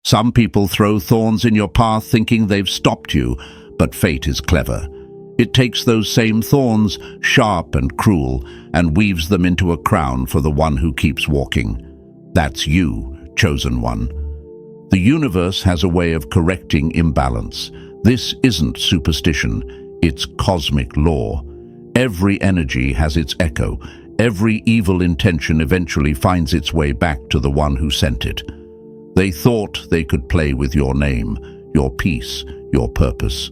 Some people throw thorns in your path thinking they've stopped you, but fate is clever. It takes those same thorns, sharp and cruel, and weaves them into a crown for the one who keeps walking. That's you, chosen one. The universe has a way of correcting imbalance. This isn't superstition, it's cosmic law. Every energy has its echo. Every evil intention eventually finds its way back to the one who sent it. They thought they could play with your name, your peace, your purpose.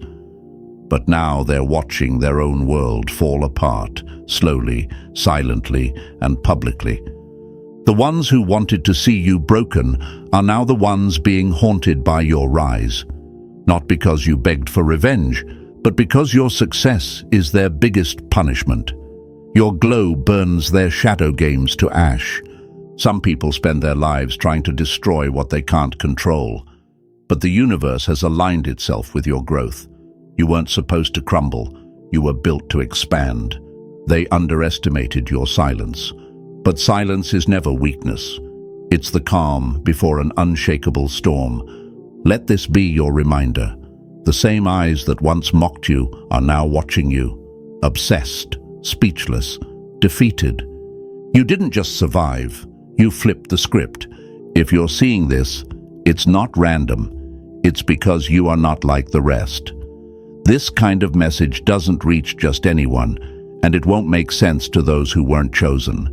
But now they're watching their own world fall apart, slowly, silently, and publicly. The ones who wanted to see you broken are now the ones being haunted by your rise. Not because you begged for revenge, but because your success is their biggest punishment. Your glow burns their shadow games to ash. Some people spend their lives trying to destroy what they can't control. But the universe has aligned itself with your growth. You weren't supposed to crumble. You were built to expand. They underestimated your silence. But silence is never weakness. It's the calm before an unshakable storm. Let this be your reminder. The same eyes that once mocked you are now watching you. Obsessed, speechless, defeated. You didn't just survive. You flipped the script. If you're seeing this, it's not random. It's because you are not like the rest. This kind of message doesn't reach just anyone, and it won't make sense to those who weren't chosen.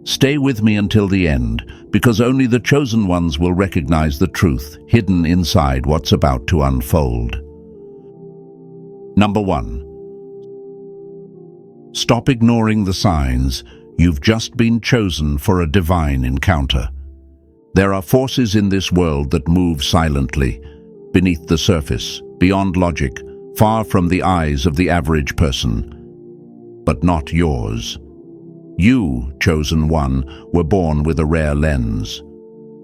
Stay with me until the end, because only the chosen ones will recognize the truth hidden inside what's about to unfold. Number 1. Stop ignoring the signs. You've just been chosen for a divine encounter. There are forces in this world that move silently, beneath the surface, beyond logic, far from the eyes of the average person. But not yours. You, chosen one, were born with a rare lens.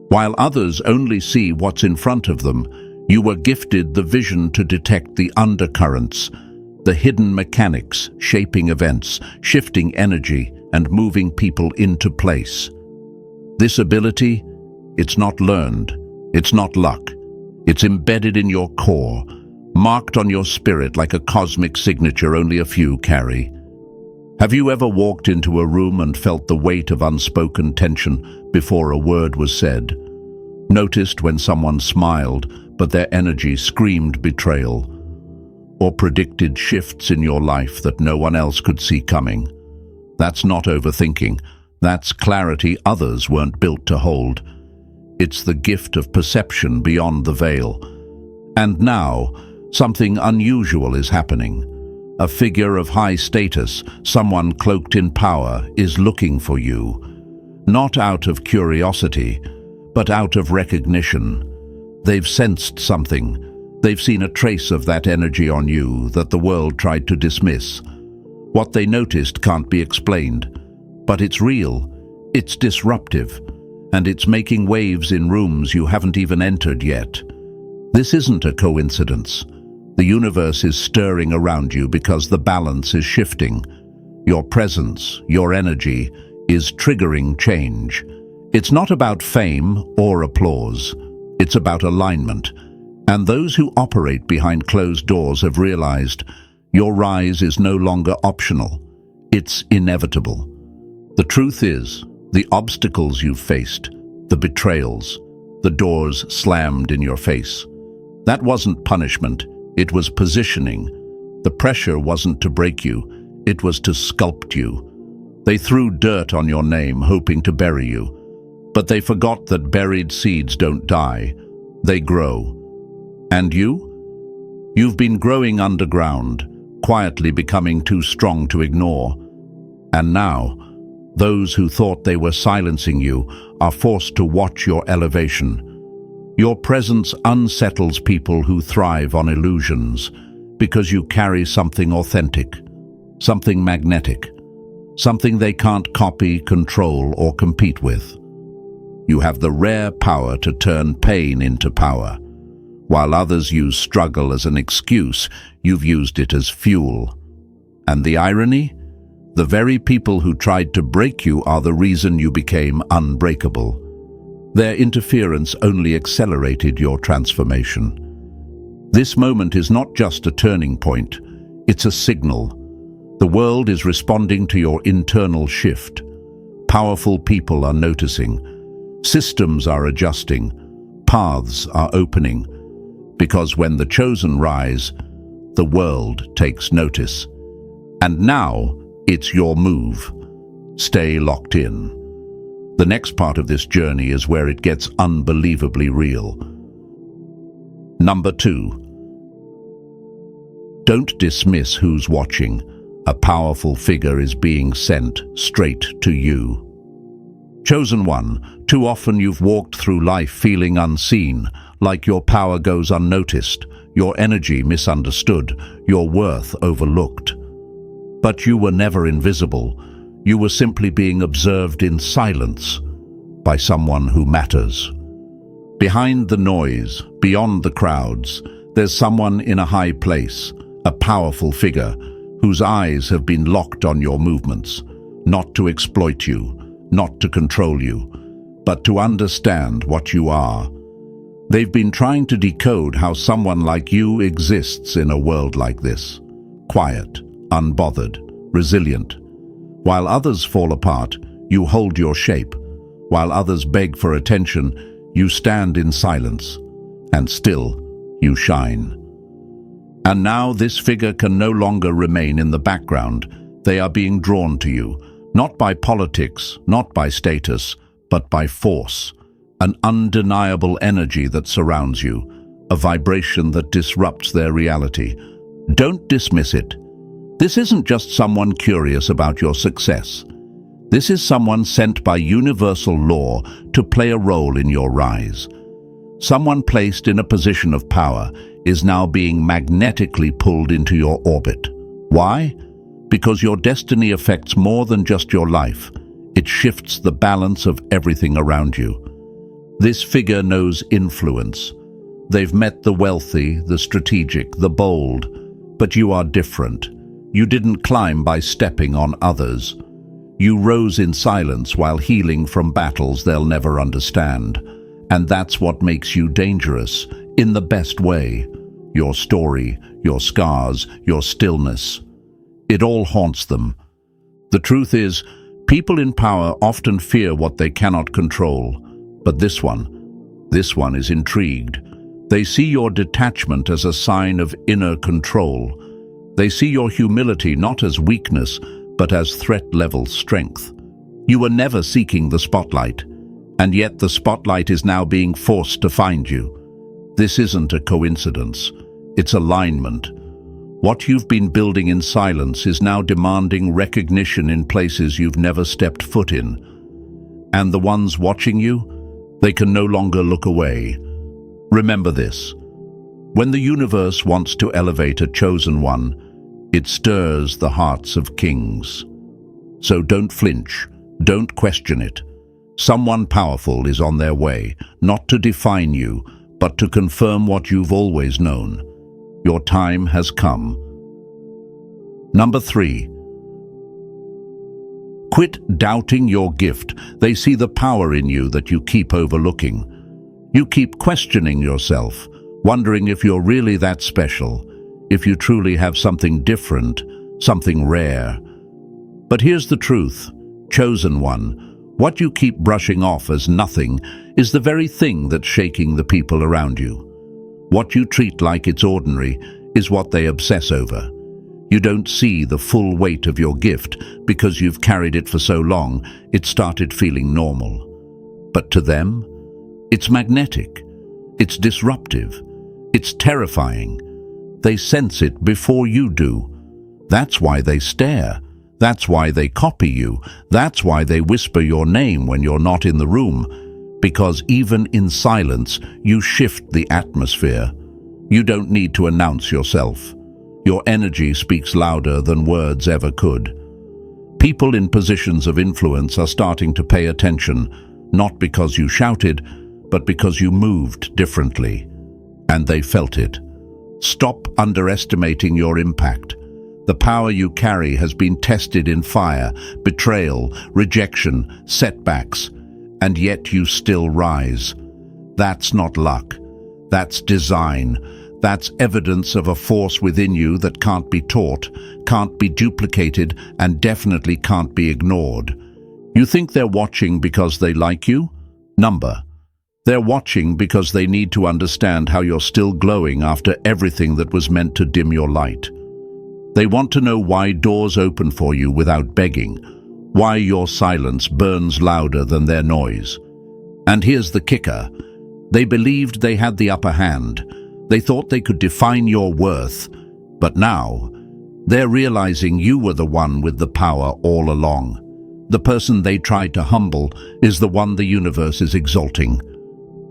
While others only see what's in front of them, you were gifted the vision to detect the undercurrents, the hidden mechanics shaping events, shifting energy, and moving people into place. This ability, it's not learned, it's not luck. It's embedded in your core, marked on your spirit like a cosmic signature only a few carry. Have you ever walked into a room and felt the weight of unspoken tension before a word was said? Noticed when someone smiled, but their energy screamed betrayal? Or predicted shifts in your life that no one else could see coming? That's not overthinking. That's clarity others weren't built to hold. It's the gift of perception beyond the veil. And now, something unusual is happening. A figure of high status, someone cloaked in power, is looking for you. Not out of curiosity, but out of recognition. They've sensed something. They've seen a trace of that energy on you that the world tried to dismiss. What they noticed can't be explained, but it's real, it's disruptive, and it's making waves in rooms you haven't even entered yet. This isn't a coincidence. The universe is stirring around you because the balance is shifting. Your presence, your energy, is triggering change. It's not about fame or applause. It's about alignment. And those who operate behind closed doors have realized your rise is no longer optional. It's inevitable. The truth is, the obstacles you've faced, the betrayals, the doors slammed in your face, that wasn't punishment, it was positioning. The pressure wasn't to break you, it was to sculpt you. They threw dirt on your name, hoping to bury you. But they forgot that buried seeds don't die, they grow. And you? You've been growing underground, quietly becoming too strong to ignore. And now, those who thought they were silencing you are forced to watch your elevation. Your presence unsettles people who thrive on illusions because you carry something authentic, something magnetic, something they can't copy, control, or compete with. You have the rare power to turn pain into power. While others use struggle as an excuse, you've used it as fuel. And the irony? The very people who tried to break you are the reason you became unbreakable. Their interference only accelerated your transformation. This moment is not just a turning point, it's a signal. The world is responding to your internal shift. Powerful people are noticing. Systems are adjusting. Paths are opening. Because when the chosen rise, the world takes notice. And now, it's your move. Stay locked in. The next part of this journey is where it gets unbelievably real. Number 2. Don't dismiss who's watching. A powerful figure is being sent straight to you. Chosen one, too often you've walked through life feeling unseen, like your power goes unnoticed, your energy misunderstood, your worth overlooked. But you were never invisible. You were simply being observed in silence by someone who matters. Behind the noise, beyond the crowds, there's someone in a high place, a powerful figure whose eyes have been locked on your movements, not to exploit you, not to control you, but to understand what you are. They've been trying to decode how someone like you exists in a world like this. Quiet, unbothered, resilient. While others fall apart, you hold your shape. While others beg for attention, you stand in silence. And still, you shine. And now this figure can no longer remain in the background. They are being drawn to you, not by politics, not by status, but by force. An undeniable energy that surrounds you, a vibration that disrupts their reality. Don't dismiss it. This isn't just someone curious about your success. This is someone sent by universal law to play a role in your rise. Someone placed in a position of power is now being magnetically pulled into your orbit. Why? Because your destiny affects more than just your life. It shifts the balance of everything around you. This figure knows influence. They've met the wealthy, the strategic, the bold, but you are different. You didn't climb by stepping on others. You rose in silence while healing from battles they'll never understand. And that's what makes you dangerous, in the best way. Your story, your scars, your stillness. It all haunts them. The truth is, people in power often fear what they cannot control. But this one is intrigued. They see your detachment as a sign of inner control. They see your humility not as weakness, but as threat-level strength. You were never seeking the spotlight, and yet the spotlight is now being forced to find you. This isn't a coincidence. It's alignment. What you've been building in silence is now demanding recognition in places you've never stepped foot in. And the ones watching you, they can no longer look away. Remember this. When the universe wants to elevate a chosen one, it stirs the hearts of kings. So don't flinch. Don't question it. Someone powerful is on their way, not to define you, but to confirm what you've always known. Your time has come. Number 3. Quit doubting your gift. They see the power in you that you keep overlooking. You keep questioning yourself, wondering if you're really that special, if you truly have something different, something rare. But here's the truth, chosen one. What you keep brushing off as nothing is the very thing that's shaking the people around you. What you treat like it's ordinary is what they obsess over. You don't see the full weight of your gift because you've carried it for so long, it started feeling normal. But to them, it's magnetic, it's disruptive, it's terrifying. They sense it before you do. That's why they stare. That's why they copy you. That's why they whisper your name when you're not in the room. Because even in silence, you shift the atmosphere. You don't need to announce yourself. Your energy speaks louder than words ever could. People in positions of influence are starting to pay attention, not because you shouted, but because you moved differently. And they felt it. Stop underestimating your impact. The power you carry has been tested in fire, betrayal, rejection, setbacks. and yet you still rise. That's not luck. That's design. That's evidence of a force within you that can't be taught, can't be duplicated, and definitely can't be ignored. You think they're watching because they like you? Number. They're watching because they need to understand how you're still glowing after everything that was meant to dim your light. They want to know why doors open for you without begging, why your silence burns louder than their noise. And here's the kicker. They believed they had the upper hand. They thought they could define your worth. But now, they're realizing you were the one with the power all along. The person they tried to humble is the one the universe is exalting.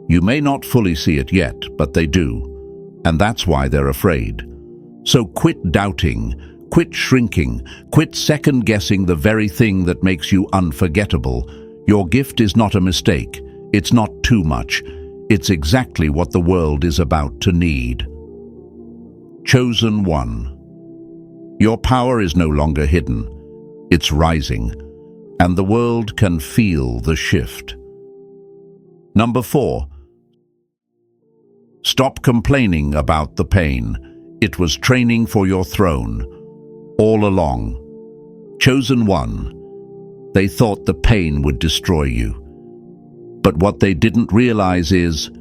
You may not fully see it yet, but they do. And that's why they're afraid. So quit doubting, quit shrinking, quit second-guessing the very thing that makes you unforgettable. Your gift is not a mistake. It's not too much. It's exactly what the world is about to need. Chosen one. Your power is no longer hidden. It's rising, and the world can feel the shift. Number 4. Stop complaining about the pain. It was training for your throne, all along. Chosen one. They thought the pain would destroy you. But what they didn't realize is,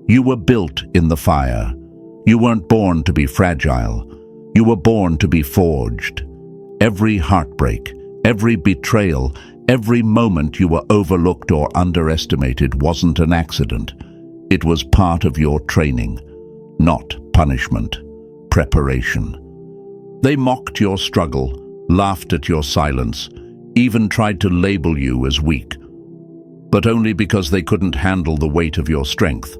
you were built in the fire. You weren't born to be fragile. You were born to be forged. Every heartbreak, every betrayal, every moment you were overlooked or underestimated wasn't an accident. It was part of your training, not punishment, preparation. They mocked your struggle, laughed at your silence, even tried to label you as weak. But only because they couldn't handle the weight of your strength.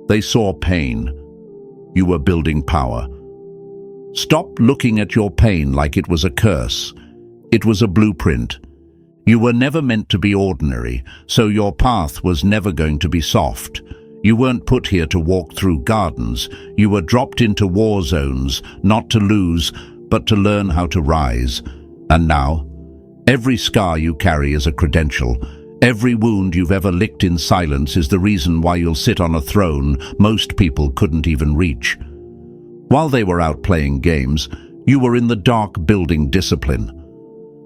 They saw pain. You were building power. Stop looking at your pain like it was a curse. It was a blueprint. You were never meant to be ordinary, so your path was never going to be soft. You weren't put here to walk through gardens. You were dropped into war zones, not to lose, but to learn how to rise. And now, every scar you carry is a credential. Every wound you've ever licked in silence is the reason why you'll sit on a throne most people couldn't even reach. While they were out playing games, you were in the dark building discipline.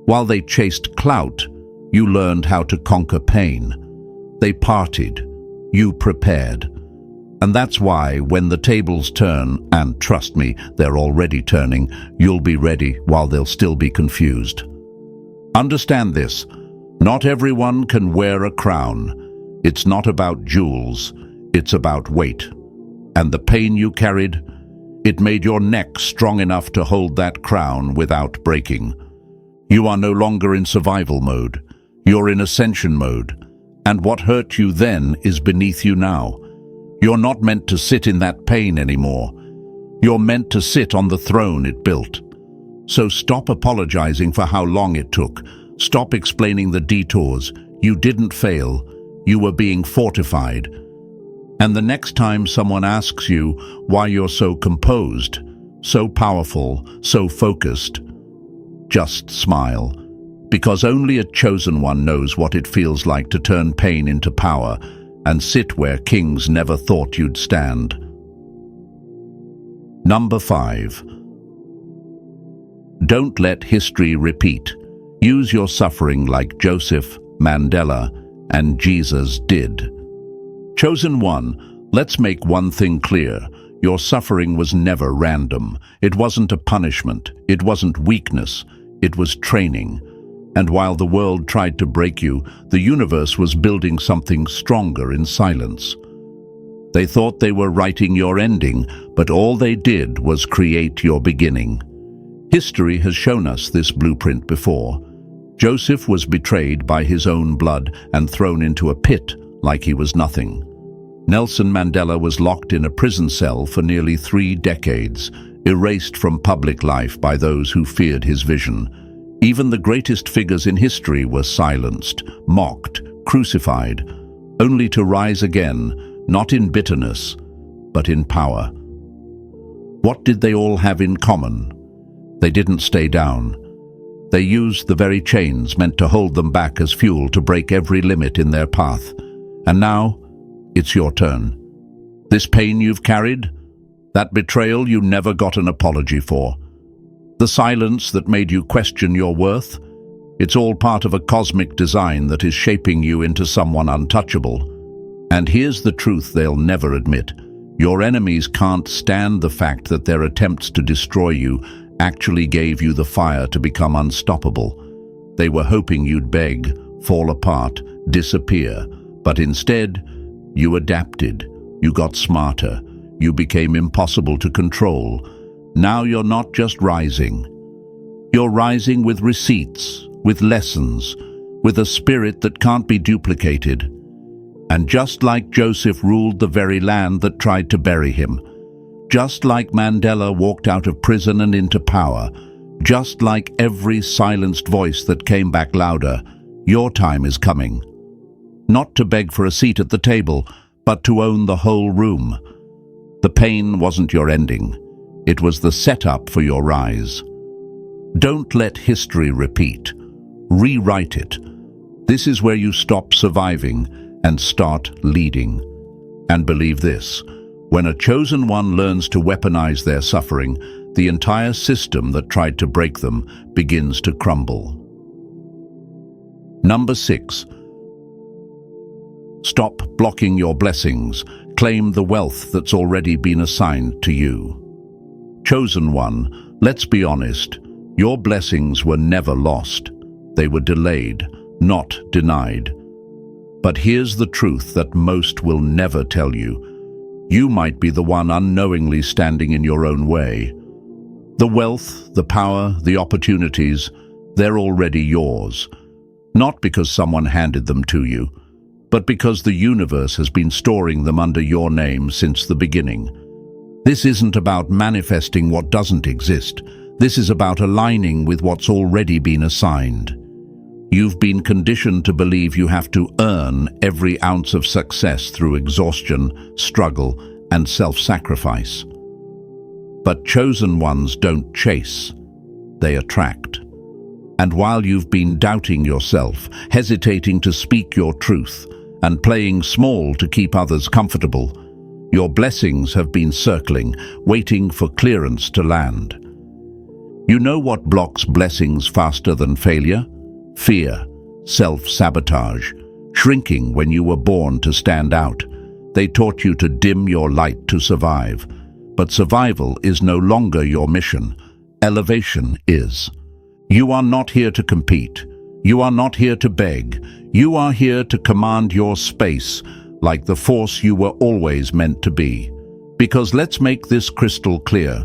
While they chased clout, you learned how to conquer pain. They partied. You prepared. And that's why when the tables turn, and trust me, they're already turning, you'll be ready while they'll still be confused. Understand this. Not everyone can wear a crown. It's not about jewels. It's about weight. And the pain you carried, it made your neck strong enough to hold that crown without breaking. You are no longer in survival mode. You're in ascension mode. And what hurt you then is beneath you now. You're not meant to sit in that pain anymore. You're meant to sit on the throne it built. So stop apologizing for how long it took. Stop explaining the detours. You didn't fail. You were being fortified. And the next time someone asks you why you're so composed, so powerful, so focused, just smile. Because only a chosen one knows what it feels like to turn pain into power and sit where kings never thought you'd stand. Number 5. Don't let history repeat. Use your suffering like Joseph, Mandela, and Jesus did. Chosen one, let's make one thing clear. Your suffering was never random. It wasn't a punishment. It wasn't weakness. It was training. And while the world tried to break you, the universe was building something stronger in silence. They thought they were writing your ending, but all they did was create your beginning. History has shown us this blueprint before. Joseph was betrayed by his own blood and thrown into a pit like he was nothing. Nelson Mandela was locked in a prison cell for nearly 3 decades, erased from public life by those who feared his vision. Even the greatest figures in history were silenced, mocked, crucified, only to rise again, not in bitterness, but in power. What did they all have in common? They didn't stay down. They used the very chains meant to hold them back as fuel to break every limit in their path. And now, it's your turn. This pain you've carried, that betrayal you never got an apology for, the silence that made you question your worth, it's all part of a cosmic design that is shaping you into someone untouchable. And here's the truth they'll never admit. Your enemies can't stand the fact that their attempts to destroy you actually gave you the fire to become unstoppable. They were hoping you'd beg, fall apart, disappear, but instead, you adapted, you got smarter, you became impossible to control. Now you're not just rising. You're rising with receipts, with lessons, with a spirit that can't be duplicated. And just like Joseph ruled the very land that tried to bury him, just like Mandela walked out of prison and into power, just like every silenced voice that came back louder, your time is coming. Not to beg for a seat at the table, but to own the whole room. The pain wasn't your ending. It was the setup for your rise. Don't let history repeat. Rewrite it. This is where you stop surviving and start leading. And believe this, when a chosen one learns to weaponize their suffering, the entire system that tried to break them begins to crumble. Number 6. Stop blocking your blessings. Claim the wealth that's already been assigned to you. Chosen one, let's be honest, your blessings were never lost. They were delayed, not denied. But here's the truth that most will never tell you. You might be the one unknowingly standing in your own way. The wealth, the power, the opportunities, they're already yours. Not because someone handed them to you, but because the universe has been storing them under your name since the beginning. This isn't about manifesting what doesn't exist. This is about aligning with what's already been assigned. You've been conditioned to believe you have to earn every ounce of success through exhaustion, struggle, and self-sacrifice. But chosen ones don't chase, they attract. And while you've been doubting yourself, hesitating to speak your truth, and playing small to keep others comfortable, your blessings have been circling, waiting for clearance to land. You know what blocks blessings faster than failure? Fear, self-sabotage, shrinking when you were born to stand out. They taught you to dim your light to survive. But survival is no longer your mission. Elevation is. You are not here to compete. You are not here to beg. You are here to command your space, like the force you were always meant to be. Because let's make this crystal clear.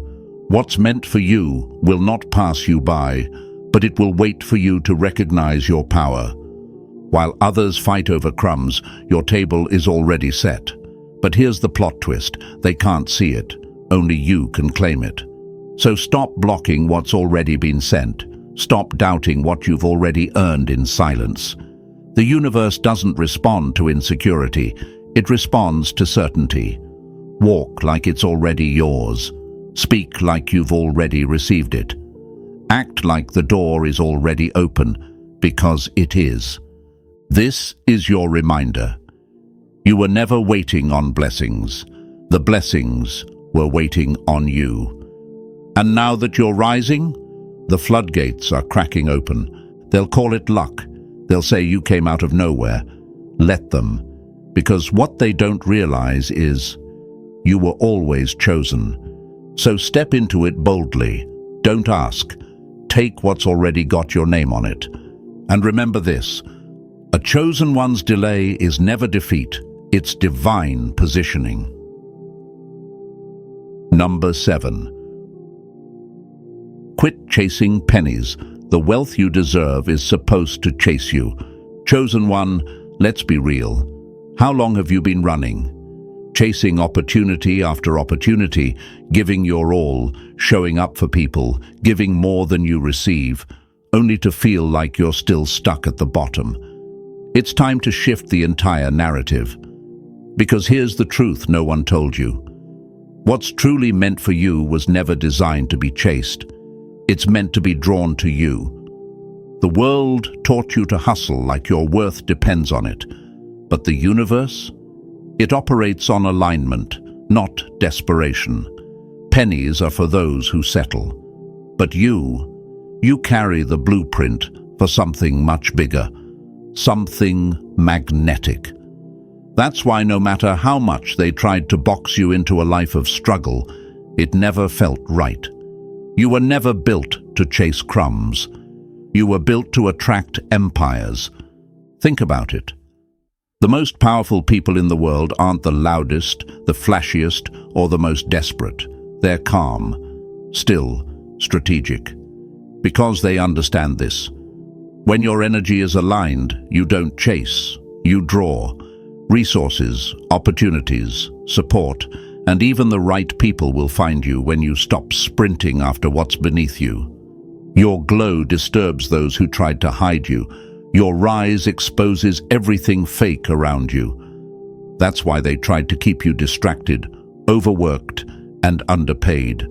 What's meant for you will not pass you by, but it will wait for you to recognize your power. While others fight over crumbs, your table is already set. But here's the plot twist. They can't see it. Only you can claim it. So stop blocking what's already been sent. Stop doubting what you've already earned in silence. The universe doesn't respond to insecurity. It responds to certainty. Walk like it's already yours. Speak like you've already received it. Act like the door is already open, because it is. This is your reminder. You were never waiting on blessings. The blessings were waiting on you. And now that you're rising, the floodgates are cracking open. They'll call it luck. They'll say you came out of nowhere. Let them. Because what they don't realize is you were always chosen. So step into it boldly. Don't ask. Take what's already got your name on it. And remember this, a chosen one's delay is never defeat, it's divine positioning. Number 7. Quit chasing pennies. The wealth you deserve is supposed to chase you. Chosen one, let's be real. How long have you been running? Chasing opportunity after opportunity, giving your all, showing up for people, giving more than you receive, only to feel like you're still stuck at the bottom. It's time to shift the entire narrative. Because here's the truth no one told you. What's truly meant for you was never designed to be chased. It's meant to be drawn to you. The world taught you to hustle like your worth depends on it. But the universe? It operates on alignment, not desperation. Pennies are for those who settle. But you carry the blueprint for something much bigger, something magnetic. That's why no matter how much they tried to box you into a life of struggle, it never felt right. You were never built to chase crumbs. You were built to attract empires. Think about it. The most powerful people in the world aren't the loudest, the flashiest, or the most desperate. They're calm, still, strategic. Because they understand this. When your energy is aligned, you don't chase, you draw. Resources, opportunities, support, and even the right people will find you when you stop sprinting after what's beneath you. Your glow disturbs those who tried to hide you. Your rise exposes everything fake around you. That's why they tried to keep you distracted, overworked, and underpaid.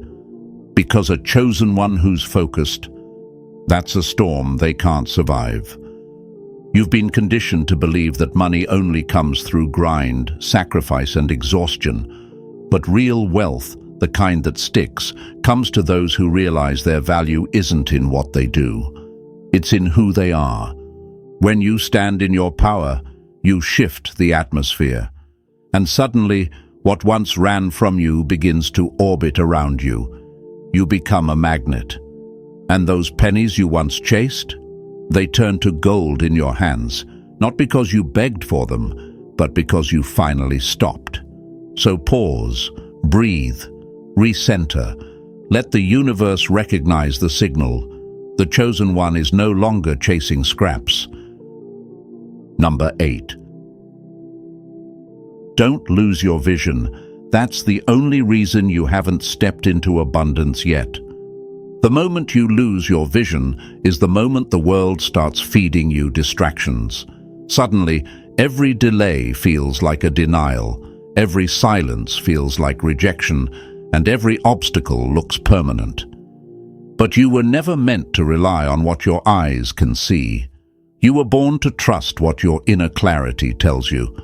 Because a chosen one who's focused, that's a storm they can't survive. You've been conditioned to believe that money only comes through grind, sacrifice, and exhaustion. But real wealth, the kind that sticks, comes to those who realize their value isn't in what they do. It's in who they are. When you stand in your power, you shift the atmosphere. And suddenly, what once ran from you begins to orbit around you. You become a magnet. And those pennies you once chased, they turn to gold in your hands, not because you begged for them, but because you finally stopped. So pause, breathe, recenter. Let the universe recognize the signal. The chosen one is no longer chasing scraps. Number 8. Don't lose your vision. That's the only reason you haven't stepped into abundance yet. The moment you lose your vision is the moment the world starts feeding you distractions. Suddenly, every delay feels like a denial, every silence feels like rejection, and every obstacle looks permanent. But you were never meant to rely on what your eyes can see. You were born to trust what your inner clarity tells you.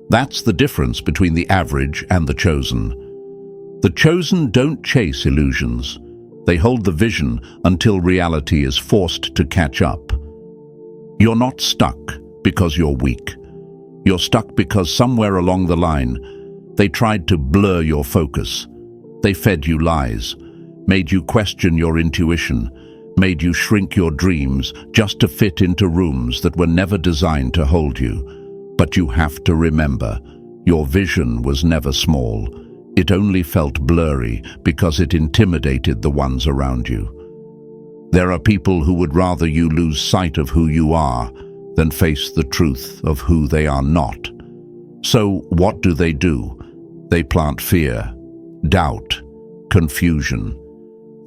That's the difference between the average and the chosen. The chosen don't chase illusions. They hold the vision until reality is forced to catch up. You're not stuck because you're weak. You're stuck because somewhere along the line, they tried to blur your focus. They fed you lies, made you question your intuition, made you shrink your dreams just to fit into rooms that were never designed to hold you. But you have to remember, your vision was never small. It only felt blurry because it intimidated the ones around you. There are people who would rather you lose sight of who you are than face the truth of who they are not. So what do? They plant fear, doubt, confusion.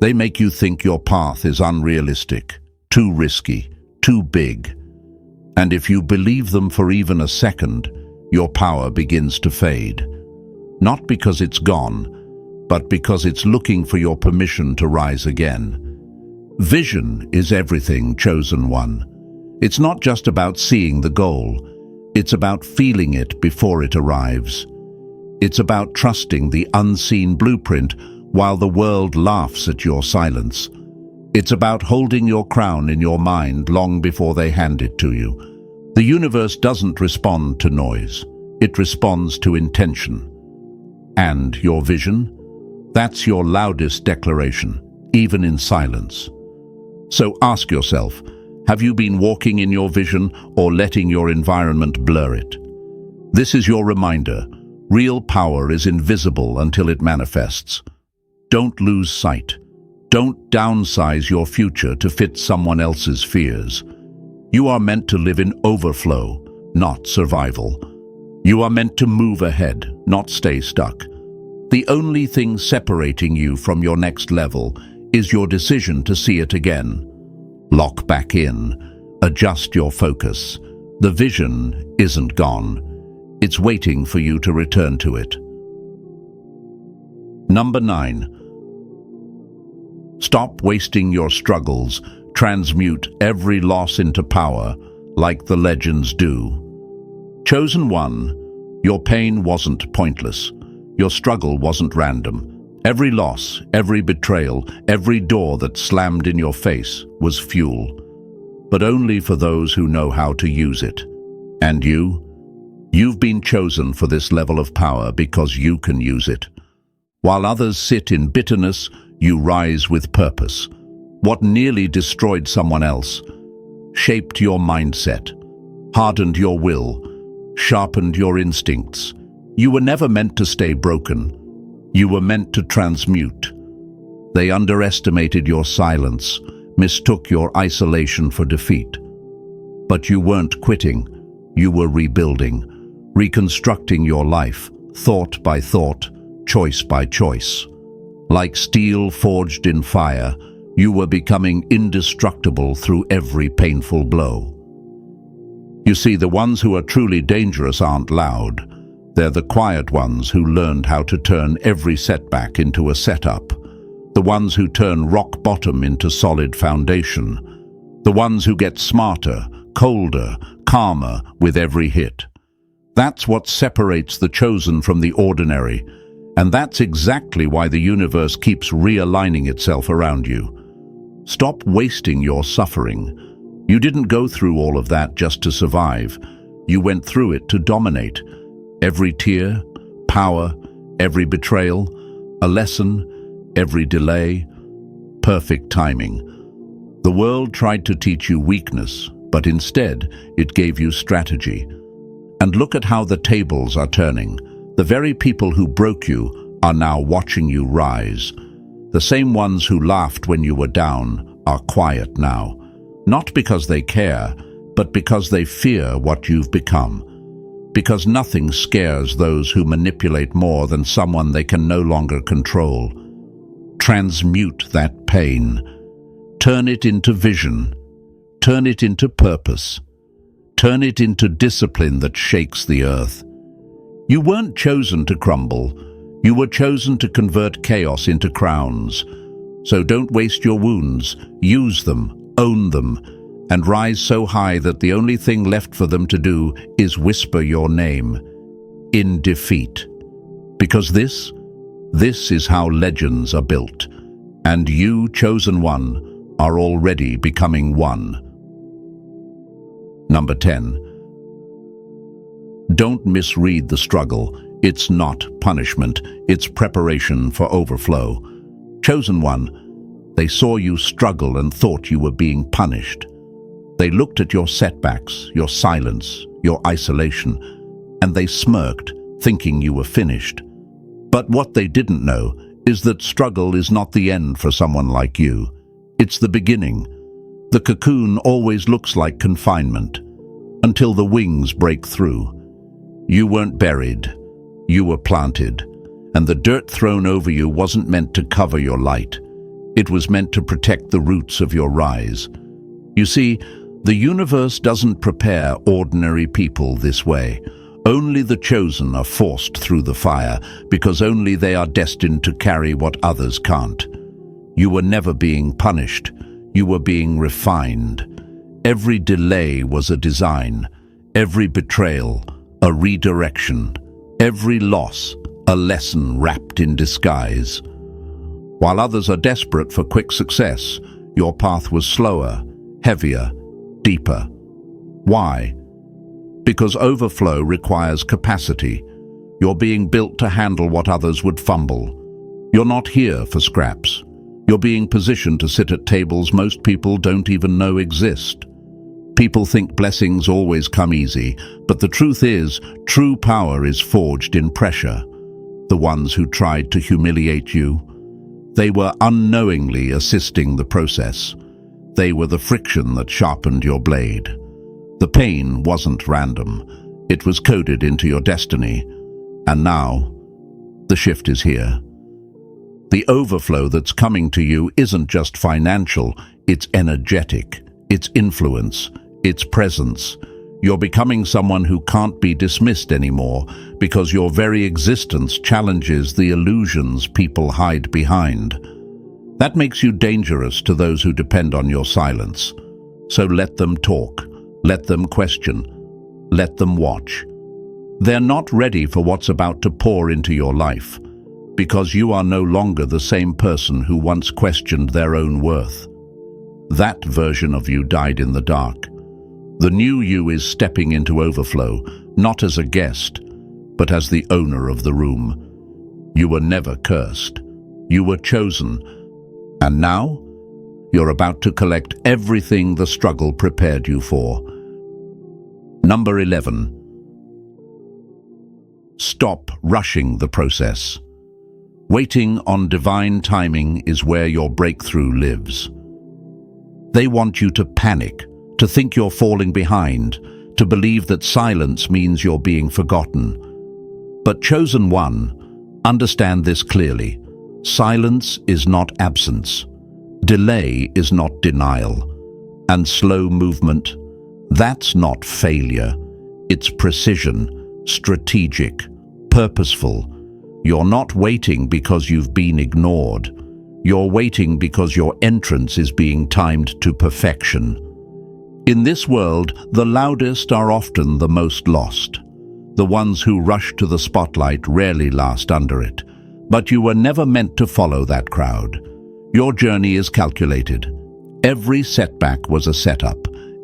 They make you think your path is unrealistic, too risky, too big. And if you believe them for even a second, your power begins to fade. Not because it's gone, but because it's looking for your permission to rise again. Vision is everything, chosen one. It's not just about seeing the goal. It's about feeling it before it arrives. It's about trusting the unseen blueprint while the world laughs at your silence. It's about holding your crown in your mind long before they hand it to you. The universe doesn't respond to noise. It responds to intention. And your vision? That's your loudest declaration, even in silence. So ask yourself, have you been walking in your vision or letting your environment blur it? This is your reminder. Real power is invisible until it manifests. Don't lose sight. Don't downsize your future to fit someone else's fears. You are meant to live in overflow, not survival. You are meant to move ahead, not stay stuck. The only thing separating you from your next level is your decision to see it again. Lock back in. Adjust your focus. The vision isn't gone. It's waiting for you to return to it. Number 9. Stop wasting your struggles Transmute every loss into power, like the legends do. Chosen one, your pain wasn't pointless. Your struggle wasn't random. Every loss, every betrayal, every door that slammed in your face was fuel. But only for those who know how to use it. And you've been chosen for this level of power because you can use it. While others sit in bitterness, you rise with purpose. What nearly destroyed someone else shaped your mindset, hardened your will, sharpened your instincts. You were never meant to stay broken. You were meant to transmute. They underestimated your silence, mistook your isolation for defeat. But you weren't quitting. You were rebuilding, reconstructing your life, thought by thought, choice by choice. Like steel forged in fire, you were becoming indestructible through every painful blow. You see, the ones who are truly dangerous aren't loud. They're the quiet ones who learned how to turn every setback into a setup. The ones who turn rock bottom into solid foundation. The ones who get smarter, colder, calmer with every hit. That's what separates the chosen from the ordinary. And that's exactly why the universe keeps realigning itself around you. Stop wasting your suffering. You didn't go through all of that just to survive. You went through it to dominate. Every tear, power, every betrayal, a lesson, every delay, perfect timing. The world tried to teach you weakness, but instead it gave you strategy. And look at how the tables are turning. The very people who broke you are now watching you rise. The same ones who laughed when you were down are quiet now. Not because they care, but because they fear what you've become. Because nothing scares those who manipulate more than someone they can no longer control. Transmute that pain. Turn it into vision. Turn it into purpose. Turn it into discipline that shakes the earth. You weren't chosen to crumble. You were chosen to convert chaos into crowns. So don't waste your wounds. Use them, own them, and rise so high that the only thing left for them to do is whisper your name in defeat. Because this is how legends are built. And you, chosen one, are already becoming one. Number 10. Don't misread the struggle. It's not punishment, it's preparation for overflow. Chosen one, they saw you struggle and thought you were being punished. They looked at your setbacks, your silence, your isolation, and they smirked, thinking you were finished. But what they didn't know is that struggle is not the end for someone like you. It's the beginning. The cocoon always looks like confinement, until the wings break through. You weren't buried. You were planted, and the dirt thrown over you wasn't meant to cover your light. It was meant to protect the roots of your rise. You see, the universe doesn't prepare ordinary people this way. Only the chosen are forced through the fire, because only they are destined to carry what others can't. You were never being punished. You were being refined. Every delay was a design. Every betrayal, a redirection. Every loss, a lesson wrapped in disguise. While others are desperate for quick success, your path was slower, heavier, deeper. Why? Because overflow requires capacity. You're being built to handle what others would fumble. You're not here for scraps. You're being positioned to sit at tables most people don't even know exist. People think blessings always come easy, but the truth is, true power is forged in pressure. The ones who tried to humiliate you, they were unknowingly assisting the process. They were the friction that sharpened your blade. The pain wasn't random. It was coded into your destiny. And now, the shift is here. The overflow that's coming to you isn't just financial, it's energetic, it's influence, its presence. You're becoming someone who can't be dismissed anymore because your very existence challenges the illusions people hide behind. That makes you dangerous to those who depend on your silence. So let them talk, let them question, let them watch. They're not ready for what's about to pour into your life, because you are no longer the same person who once questioned their own worth. That version of you died in the dark. The new you is stepping into overflow, not as a guest, but as the owner of the room. You were never cursed. You were chosen. And now, you're about to collect everything the struggle prepared you for. Number 11. Stop rushing the process. Waiting on divine timing is where your breakthrough lives. They want you to panic, to think you're falling behind, to believe that silence means you're being forgotten. But chosen one, understand this clearly. Silence is not absence. Delay is not denial. And slow movement, that's not failure. It's precision, strategic, purposeful. You're not waiting because you've been ignored. You're waiting because your entrance is being timed to perfection. In this world, the loudest are often the most lost. The ones who rush to the spotlight rarely last under it. But you were never meant to follow that crowd. Your journey is calculated. Every setback was a setup.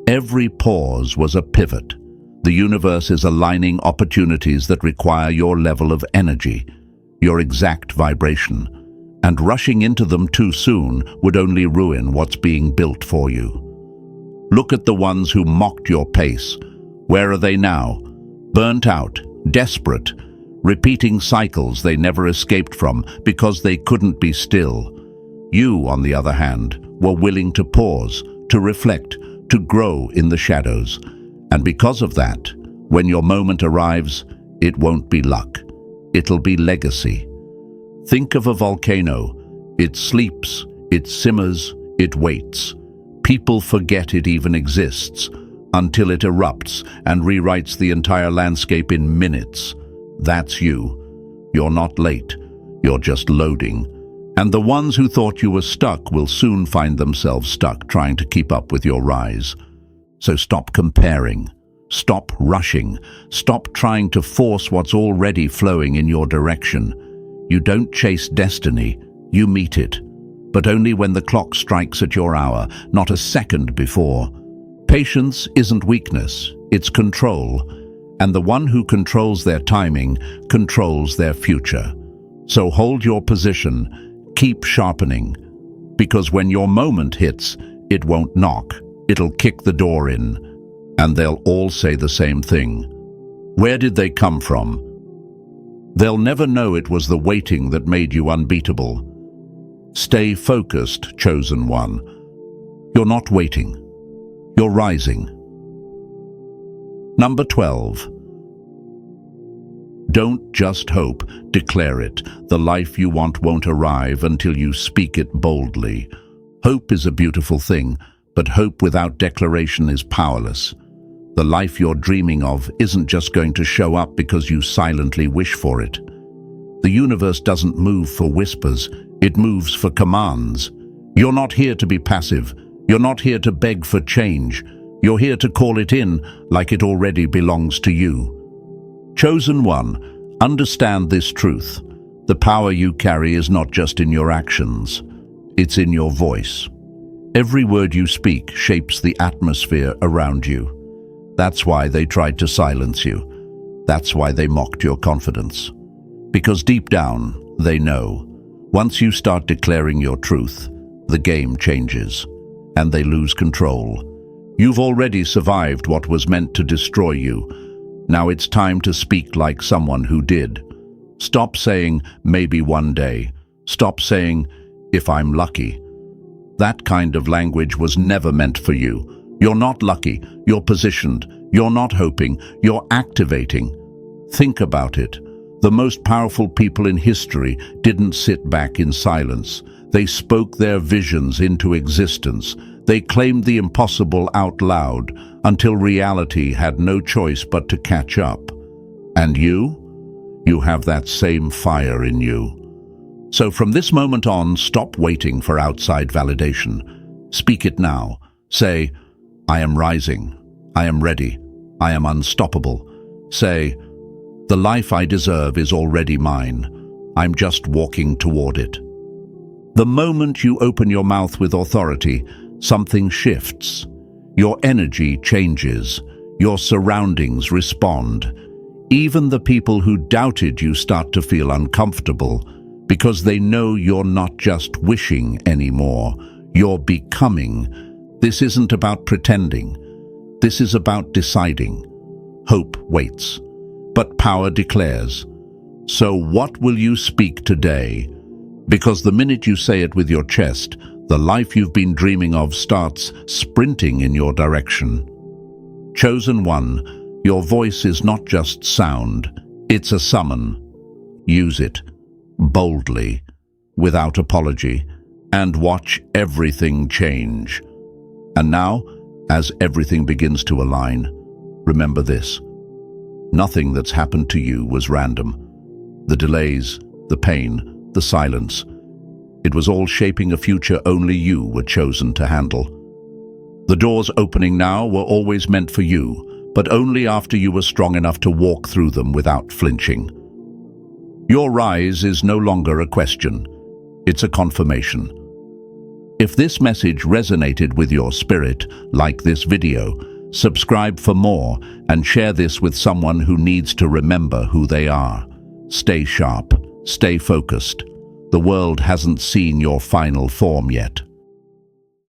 Every pause was a pivot. The universe is aligning opportunities that require your level of energy, your exact vibration. And rushing into them too soon would only ruin what's being built for you. Look at the ones who mocked your pace. Where are they now? Burnt out, desperate, repeating cycles they never escaped from because they couldn't be still. You, on the other hand, were willing to pause, to reflect, to grow in the shadows. And because of that, when your moment arrives, it won't be luck. It'll be legacy. Think of a volcano. It sleeps, it simmers, it waits. People forget it even exists until it erupts and rewrites the entire landscape in minutes. That's you. You're not late. You're just loading. And the ones who thought you were stuck will soon find themselves stuck trying to keep up with your rise. So stop comparing. Stop rushing. Stop trying to force what's already flowing in your direction. You don't chase destiny, you meet it. But only when the clock strikes at your hour, not a second before. Patience isn't weakness, it's control. And the one who controls their timing controls their future. So hold your position, keep sharpening. Because when your moment hits, it won't knock, it'll kick the door in. And they'll all say the same thing. Where did they come from? They'll never know it was the waiting that made you unbeatable. Stay focused, chosen one. You're not waiting. You're rising. Number 12. Don't just hope, declare it. The life you want won't arrive until you speak it boldly. Hope is a beautiful thing, but hope without declaration is powerless. The life you're dreaming of isn't just going to show up because you silently wish for it. The universe doesn't move for whispers, it moves for commands. You're not here to be passive. You're not here to beg for change. You're here to call it in like it already belongs to you. Chosen one, understand this truth. The power you carry is not just in your actions. It's in your voice. Every word you speak shapes the atmosphere around you. That's why they tried to silence you. That's why they mocked your confidence. Because deep down, they know. Once you start declaring your truth, the game changes, and they lose control. You've already survived what was meant to destroy you. Now it's time to speak like someone who did. Stop saying, maybe one day. Stop saying, if I'm lucky. That kind of language was never meant for you. You're not lucky, you're positioned, you're not hoping, you're activating. Think about it. The most powerful people in history didn't sit back in silence. They spoke their visions into existence. They claimed the impossible out loud until reality had no choice but to catch up. And you? You have that same fire in you. So from this moment on, stop waiting for outside validation. Speak it now. Say, I am rising. I am ready. I am unstoppable. Say, the life I deserve is already mine. I'm just walking toward it. The moment you open your mouth with authority, something shifts. Your energy changes. Your surroundings respond. Even the people who doubted you start to feel uncomfortable because they know you're not just wishing anymore. You're becoming. This isn't about pretending. This is about deciding. Hope waits, but power declares. So what will you speak today? Because the minute you say it with your chest, the life you've been dreaming of starts sprinting in your direction. Chosen one, your voice is not just sound, it's a summon. Use it, boldly, without apology, and watch everything change. And now, as everything begins to align, remember this. Nothing that's happened to you was random. The delays, the pain, the silence. It was all shaping a future only you were chosen to handle. The doors opening now were always meant for you, but only after you were strong enough to walk through them without flinching. Your rise is no longer a question. It's a confirmation. If this message resonated with your spirit, like this video, subscribe for more and share this with someone who needs to remember who they are. Stay sharp, stay focused. The world hasn't seen your final form yet.